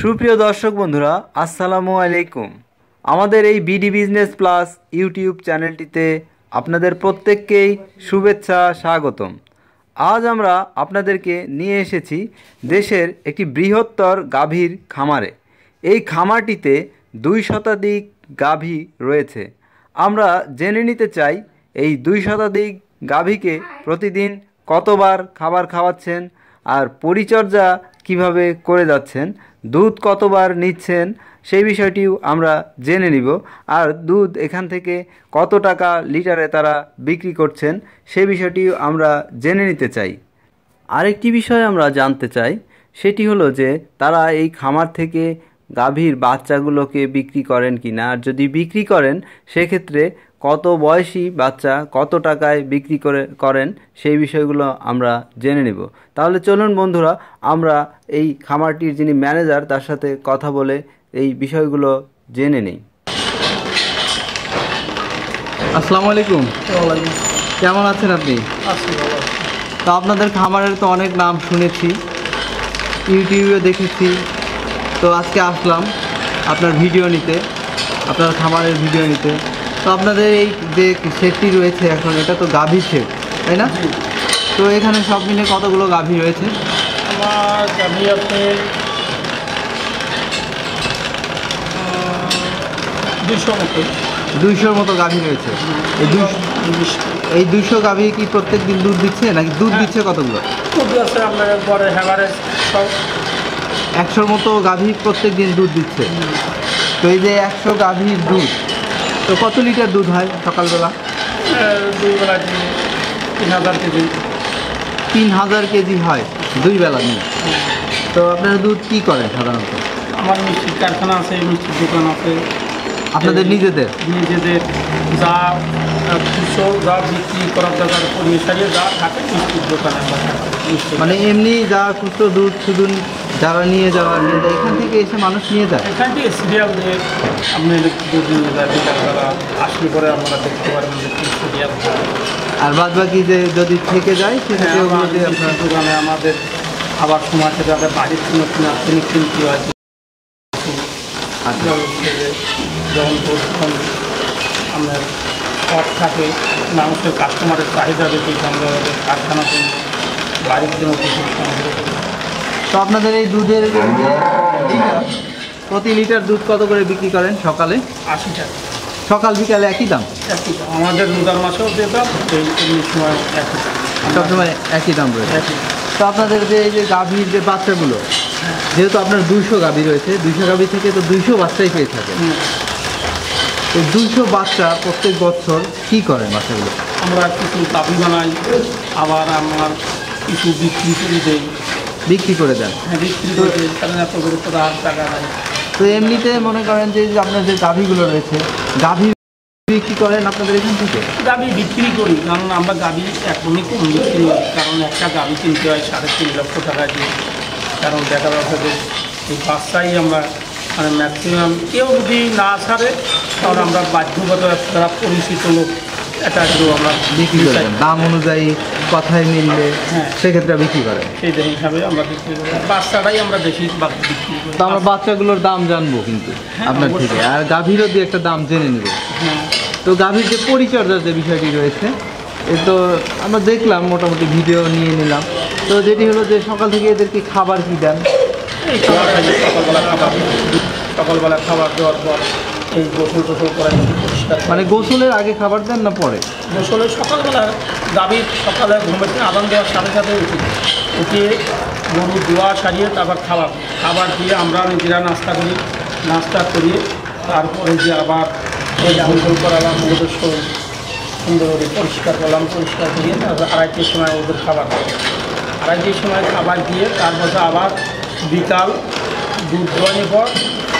সুপ্রিয় দর্শক বন্ধুরা, আসসালামু আলাইকুম। আমাদের এই বিডি বিজনেস প্লাস ইউটিউব চ্যানেলটিতে আপনাদের প্রত্যেককেই শুভেচ্ছা, স্বাগতম। আজ আমরা আপনাদেরকে নিয়ে এসেছি দেশের একটি বৃহত্তর গাভীর খামারে। এই খামারটিতে 2 শতাধিক গাভী রয়েছে। আমরা জেনে নিতে চাই এই 2 শতাধিক গাভীকে প্রতিদিন কতবার খাবার খাওয়াচ্ছেন আর পরিচর্যা কিভাবে করে যাচ্ছেন, দুধ কতবার নিচ্ছেন সেই বিষয়টিও আমরা জেনে নিব। আর দুধ এখান থেকে কত টাকা লিটারে তারা বিক্রি করছেন সেই বিষয়টিও আমরা জেনে নিতে চাই। আরেকটি বিষয় আমরা জানতে চাই, সেটি হলো যে তারা এই খামার থেকে গাভীর বাচ্চাগুলোকে বিক্রি করেন কি না, আর যদি বিক্রি করেন সেক্ষেত্রে কত বয়সী বাচ্চা কত টাকায় বিক্রি করেন সেই বিষয়গুলো আমরা জেনে নেব। তাহলে চলুন বন্ধুরা, আমরা এই খামারটির যিনি ম্যানেজার তার সাথে কথা বলে এই বিষয়গুলো জেনে নেই। আসসালামু আলাইকুম। কেমন আছেন আপনি? তো আপনাদের খামারের তো অনেক নাম শুনেছি, ইউটিউবে দেখেছি, তো আজকে আসলাম আপনার ভিডিও নিতে, আপনার খামারের ভিডিও নিতে। তো আপনাদের এই যে শেডটি রয়েছে এখন, এটা তো গাভী শেড, তাই না? তো এখানে সব মিলে কতগুলো গাভী রয়েছে? আমার গাভী আছে 200 মতো গাভী রয়েছে। এই 200 গাভী কি প্রত্যেক দিন দুধ দিচ্ছে নাকি দুধ দিচ্ছে কতগুলো? দুধ আছে আপনার পরে হ্যাভারেজ সব 100 মতো গাভী প্রত্যেক দিন দুধ দিচ্ছে। তো এই যে 100 গাভীর দুধ, তো কত লিটার দুধ হয় সকালবেলা? 2 বেলা 3000 কেজি। 3000 কেজি হয় 2 বেলা নিয়ে। তো আপনারা দুধ কী করেন সাধারণত? আমার মিষ্টির কারখানা আছে, মিষ্টির দোকান আছে। আপনাদের নিজেদের যা খুচরো যা বিক্রি করার দরকার পরিবেশে যা থাকে মিষ্টির দোকানে, মানে এমনি যা খুচরো দুধ শুধু যারা নিয়ে যাওয়া নিয়ে যায়, এখান থেকে এসে মানুষ নিয়ে যায়? এখান থেকে সিরিয়াল দিয়ে আপনি দুধ নিয়ে যায়, বিকালবেলা আসলে পরে আপনারা দেখতে পারবেন যে কি সিরিয়াল। আর বাদ বাকি যে যদি থেকে যায় সেক্ষেত্রে আপনার দোকানে আমাদের আবার সময় থেকে আমাদের বাড়ির কোনো কিনতে হয়। যখন আপনার পথ থাকে, মানুষের কাস্টমারের চাহিদা বেশি, আমরা কারখানা করি, বাড়ির জন্য কিছু সংগ্রহ করি। তো আপনাদের এই দুধের প্রতি লিটার দুধ কত করে বিক্রি করেন? সকালে 80 টাকা। সকাল বিকালে একই দাম? একই দাম। আমাদের রোজার মাসেও যে দাম, এই সময় একই দাম, সবসময় একই দাম রয়েছে। তো আপনাদের যে এই যে গাভীর যে বাচ্চাগুলো, যেহেতু আপনার 200 গাভী রয়েছে, 200 গাভী থেকে তো 200 বাচ্চাই পেয়ে থাকে। এই 200 বাচ্চা প্রত্যেক বছর কী করেন বাচ্চাগুলো? আমরা কিছু গাভী বানাই, আবার আমার কিছু বিক্রি করে দেই। বিক্রি করে দেন? হ্যাঁ, বিক্রি করে দিই, কারণ এত করে তো টাকা নেয়। তো এমনিতে মনে করেন যে আপনার যে গাভীগুলো রয়েছে, গাভী বিক্রি করেন আপনাদের এখান থেকে? গাভী বিক্রি করি, কারণ আমরা গাভী এখনই কম বিক্রি করি, কারণ একটা গাভী কিনতে হয় 3.5 লক্ষ টাকা দিয়ে। কারণ দেখা যাচ্ছে যে এই বাচ্চাই আমরা মানে ম্যাক্সিমাম কেউ যদি না ছাড়ে তাহলে আমরা বাধ্যগত যারা পরিচিত লোক এটা একটু আমরা বিক্রি করেন দাম অনুযায়ী, কথায় মিললে সেক্ষেত্রে বিক্রি করেন। সেই হিসাবে আমরা বিক্রি করি, বাচ্চাটাই আমরা বেশি বিক্রি করি। তো আমরা বাচ্চাগুলোর দাম জানবো কিন্তু আপনার থেকে, আর গাভীরও দিয়ে একটা দাম জেনে নেব। তো গাভীর যে পরিচর্যার যে বিষয়টি রয়েছে, এ তো আমরা দেখলাম, মোটামুটি ভিডিও নিয়ে নিলাম। তো যেটি হলো যে সকাল থেকে এদেরকে খাবার কী দেন? এই সকালবেলা খাবার দেওয়ার পর এই গোসল টোসল করে পরিষ্কার। মানে গোসলের আগে খাবার দেন না পরে? গোসলের সকালবেলা গাভীর সকালে ঘুমের থেকে আদান দেওয়ার সাথে সাথে উঠিয়ে গরু ধোয়া সারিয়ে তারপর খাবার দিয়ে আমরা নিজেরা নাস্তা করিয়ে তারপরে যে আবার ওই গোসল করালাম, ওদের সুন্দর করে পরিষ্কার করলাম, পরিষ্কার করিয়ে তারপর 2:30টার সময় ওদের খাবার দেবো। 2:30টার সময় খাবার দিয়ে তারপর আবার বিকাল দুধ দোয়ানোর পর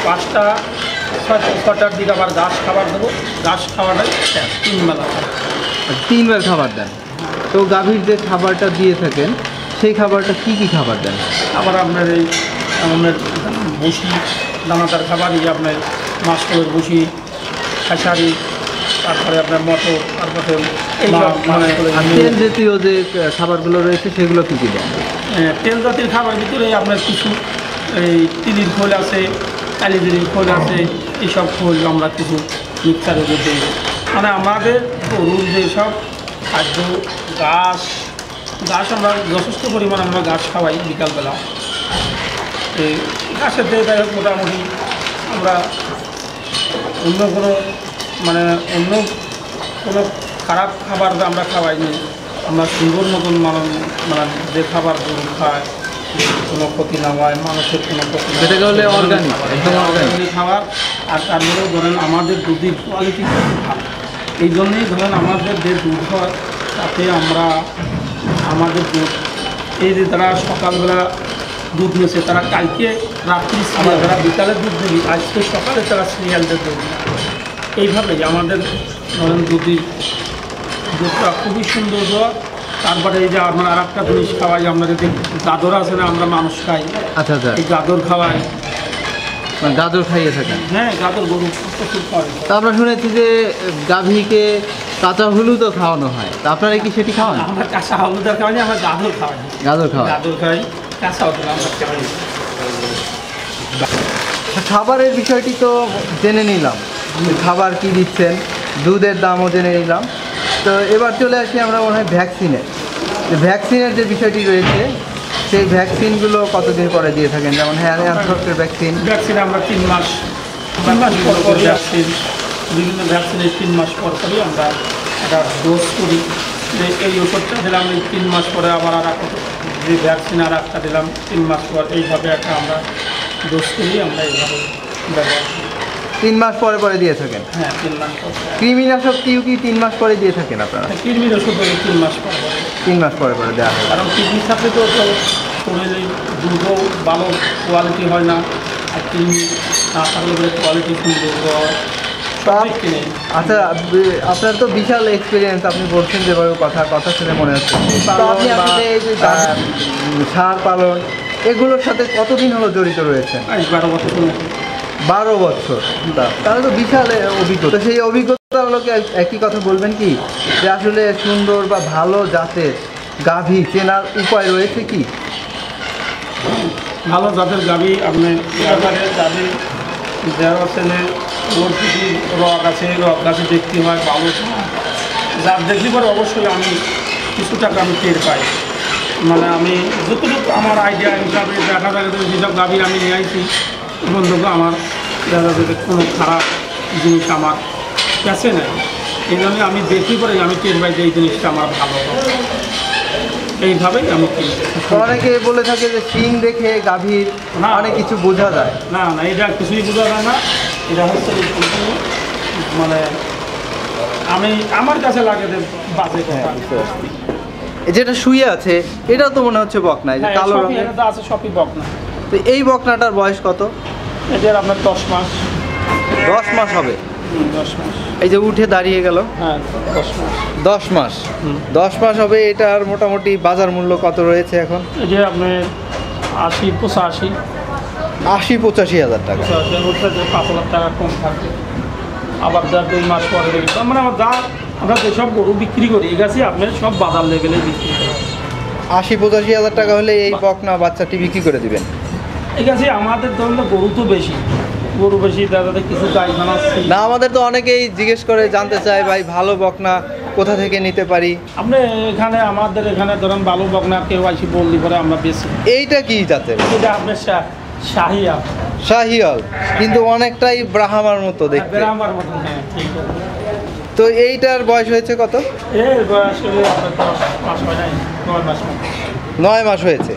5টা-6টার দিকে আবার ঘাস খাবার দেবো। ঘাস খাওয়াটাই 3 বেলা 3 বার খাবার দেন। তো গাভীর যে খাবারটা দিয়ে থাকেন সেই খাবারটা কি কি খাবার দেন? আবার আপনার এই ভুসি, দানাদার খাবার, আপনার মাসকলের ভুসি, খেসারি, তারপরে আপনার মটর, তারপরে তেল জাতীয় যে খাবারগুলো রয়েছে সেগুলো কী কী দেন? তেল জাতীয় খাবার ভিতরে আপনার কিছু এই তিলির খোল আছে, কালিজিরির খোল আছে, এইসব খোল আমরা কিছু মিক্সার ওদের দিই। মানে আমাদের গরুর যেসব খাদ্য ঘাস আমরা যথেষ্ট পরিমাণ আমরা ঘাস খাওয়াই বিকালবেলা। এই ঘাসের দিয়ে যাই হোক মোটামুটি আমরা অন্য কোনো খারাপ খাবার আমরা খাওয়াইনি। আমরা সুন্দর মতন মানে যে খাবার গরু খায় কোনো ক্ষতি না হয়, মানুষের কোনো ক্ষতি না হয়, অর্গানিক খাবার। আর তার মধ্যেও ধরেন আমাদের দুধের কোয়ালিটি ভালো, এই জন্যেই ধরেন আমাদের যে দুধ হয় তাতে আমাদের দুধ এই যে তারা সকালবেলা দুধ নিয়েছে তারা কালকে রাত্রি সিরিয়াল, তারা বিকালে দুধ দিবি, আজকে সকালে তারা সিরিয়ালদের দুধ। এইভাবেই আমাদের ধরেন দুধটা খুবই সুন্দর হয়। তারপরে এই যে আমরা আর একটা জিনিস খাওয়াই, আমরা যদি গাদর আছে না, আমরা মানুষ খাই। আচ্ছা, এই গাদর খাওয়াই, গাজর খাইয়ে থাকেন? হ্যাঁ, গাদর গরু প্রচুর খাওয়াই। তা আমরা শুনেছি যে গাভীকে কাঁচা হলুদও খাওয়ানো হয়, তা আপনারা কি সেটি খাওয়ান? আমরা কাঁচা হলুদ আর খাওয়াই, আমরা গাদর খাওয়াই। গাজর খাই, কাঁচা হলুদ আমরা খাওয়াই। খাবারের বিষয়টি তো জেনে নিলাম, খাবার কি দিচ্ছেন, দুধের দামও জেনে নিলাম। তো এবার চলে আসি আমরা মনে হয় ভ্যাকসিনের যে বিষয়টি রয়েছে, সেই ভ্যাকসিনগুলো কতদিন পরে দিয়ে থাকেন? যেমন অ্যানথ্রাক্সের ভ্যাকসিন আমরা 3 মাস পর পর ভ্যাকসিন, বিভিন্ন ভ্যাকসিনের 3 মাস পর পরই আমরা একটা ডোজ করি। যে এই ওষুধটা দিলাম, এই 3 মাস পরে আবার যে ভ্যাকসিন আর একটা দিলাম 3 মাস পর, এইভাবে একটা আমরা ডোজ করি। আমরা এইভাবে ব্যবহার করি। 3 মাস পরে পরে দিয়ে থাকেন? হ্যাঁ, 3 মাস পর। কৃমিনাশক কি 3 মাস পরে দিয়ে থাকেন আপনারা? কৃমির ওষুধ 3 মাস পর পরে। 3 মাস পরে পরে দেওয়া হয়, কারণ কৃমি থাকলে তো শরীরে দুধও ভালো কোয়ালিটি হয় না, আর কৃমি না থাকলে কোয়ালিটি সুন্দর হয়। আচ্ছা, আপনার তো বিশাল এক্সপিরিয়েন্স, আপনি বলছেন যেভাবে কথা শুনে মনে হচ্ছে। আপনি আসলে এই যে ষাঁড় পালন এগুলোর সাথে কতদিন হলো জড়িত রয়েছেন? 12 বছর। 12 বছর, তাহলে তো বিশাল অভিজ্ঞতা। সেই অভিজ্ঞতার লোকে একই কথা বলবেন কি, যে আসলে সুন্দর বা ভালো জাতের গাভী চেনার উপায় রয়েছে কি? ভালো জাতের গাভী আপনি গাভী যারা ছেলে ওর যদি রক আছে দেখতে হয় ভালো, যার দেখলি পরে অবশ্যই আমি কিছু টাকা আমি টের পাই। মানে আমি যতটুকু আমার আইডিয়া হিসাবে দেখা যায়, যেসব গাভী আমি নিয়ে আসি বন্ধুকে আমার দেখা যাচ্ছে কোনো খারাপ জিনিস আমার কাছে নেই, এই জন্য আমি দেখি পরে আমি টের পাই যে এই জিনিসটা আমার ভালো, এইভাবেই আমি কিনি। অনেকে বলে থাকে যে শিং দেখে গাভীর অনেক কিছু বোঝা যায়। না, এটা কিছুই বোঝা যায় না। এটা হচ্ছে মানে আমার কাছে লাগে যে বাজে কথা। যেটা শুয়ে আছে এটাও তো মনে হচ্ছে বকনা, এই যে কালো রঙের আছে, সবই বকনা। তো এই বকনাটার বয়স কত? এটার আপনার 10 মাস। 10 মাস হবে? 10 মাস। এই যে উঠে দাঁড়িয়ে গেল? হ্যাঁ, 10 মাস। 10 মাস 10 মাস হবে। এটার মোটামুটি বাজার মূল্য কত রয়েছে এখন? এই যে আপনি 80-85 হাজার টাকা। 5,00,000 টাকা কম থাকবে। আবার 2 মাস পরে মানে আমরা যেসব গরু বিক্রি করি এই গাছে আপনার সব বাজার লেভেলে বিক্রি করি। 80-85 হাজার টাকা হলে এই বকনা বাচ্চাটি বিক্রি করে দিবেন? এই গাছে আমাদের ধরুন গরু তো বেশি, দাদাদের কিছু গাইখানা আছে না, আমাদের তো অনেকেই জিজ্ঞেস করে জানতে চায় ভাই ভালো বকনা কোথা থেকে নিতে পারি। আপনি আমাদের এখানে ধরেন ভালো বকনা কেউ আসি বললি পরে আমরা বেশি। এইটা কি জাতের? এটা আপনার শাহিয়াল। শাহিয়াল, কিন্তু অনেকটাই ব্রাহ্মার মতো দেখতে। ব্রাহ্মার মতো, হ্যাঁ, ঠিক আছে। তো এইটার বয়স হয়েছে কত? এর বয়স হলো আপনার 10 মাস হয় নাই, 9 মাস। 9 মাস হয়েছে।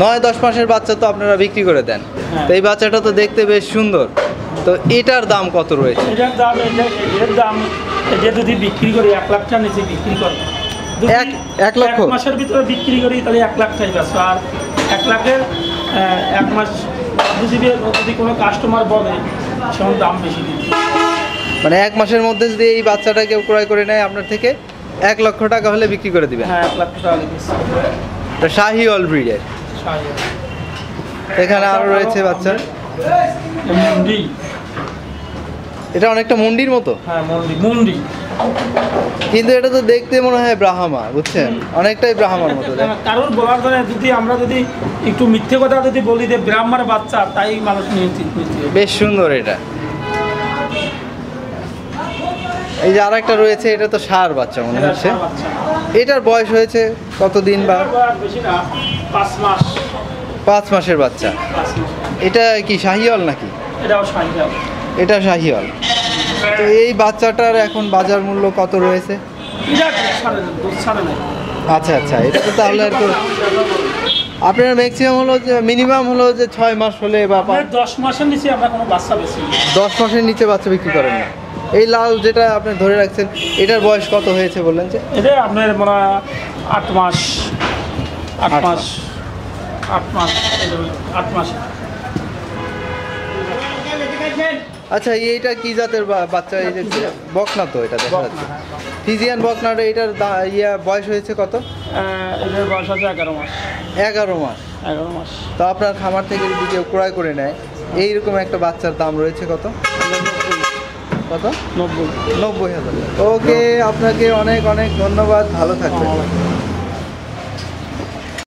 9-10 মাসের বাচ্চা তো আপনারা বিক্রি করে দেন। তো এই বাচ্চাটা তো দেখতে বেশ সুন্দর। তো এটার দাম কত রয়েছে? এটার দাম যে যদি বিক্রি করি 1 লাখ টাকা নিচে বিক্রি করে। 1 লক্ষ? 1 মাসের ভিতরে বিক্রি করি তাহলে 1 লাখ টাকা বেচবো। আর 1 লাখের 1 মাস যদি কোনো কাস্টমার বলে সেমন দাম বেশি দিচ্ছি। মানে 1 মাসের মধ্যে যদি এই বাচ্চাটা কেউ ক্রয় করে নেয় আপনার থেকে 1 লক্ষ টাকা হলে বিক্রি করে দিবেন? হ্যাঁ, 1 লাখ টাকা দিচ্ছি। এটা শাহিওয়াল ব্রিডের। এখানে আরো রয়েছে বাচ্চা। মুন্ডি। এটা অনেকটা মুন্ডির মতো? হ্যাঁ, মুন্ডি। কিন্তু এটা তো দেখতে মনে হয় ব্রাহ্মা, বুঝছেন, অনেকটাই ব্রাহ্মার মতো। কারোর বলার ধরে যদি আমরা যদি একটু মিথ্যে কথা যদি বলি যে ব্রাহ্মার বাচ্চা, তাই মানুষ নিশ্চিত। বেশ সুন্দর এটা। এই যে আরেকটা রয়েছে, এটা তো ষাঁড় বাচ্চা মনে হচ্ছে। এটার বয়স হয়েছে কতদিন? বা 5 মাস। 5 মাসের বাচ্চা। এটা কি শাহিওয়াল নাকি? এটাও শাহিওয়াল। এটা শাহিওয়াল। তো এই বাচ্চাটার এখন বাজার মূল্য কত রয়েছে? আচ্ছা আচ্ছা, এটা তো তাহলে আর তো আপনার ম্যাক্সিমাম হলো যে মিনিমাম হলো যে 6 মাস হলে বা 10 মাসের নিচে আমরা কোনো বাচ্চা বেশি 10 মাসের নিচে বাচ্চা বিক্রি করেন না। এই লাল যেটা আপনি ধরে রাখছেন, এটার বয়স কত হয়েছে বললেন যে? এটা আপনার মনে হয় 8 মাস। 8 মাস 8 মাস 8 মাস। আচ্ছা, এইটা কি জাতের বাচ্চা? এই যে বকনা তো এটা দেখা যাচ্ছে, ফিজিয়ান বকনাটা। এটার বয়স হয়েছে কত? এটার বয়স হচ্ছে 11 মাস। 11 মাস। 11 মাস। তো আপনার খামার থেকে যদি কেউ ক্রয় করে নেয়, এইরকম একটা বাচ্চার দাম রয়েছে কত? কত? 90,000। ওকে, আপনাকে অনেক অনেক ধন্যবাদ, ভালো থাকবেন।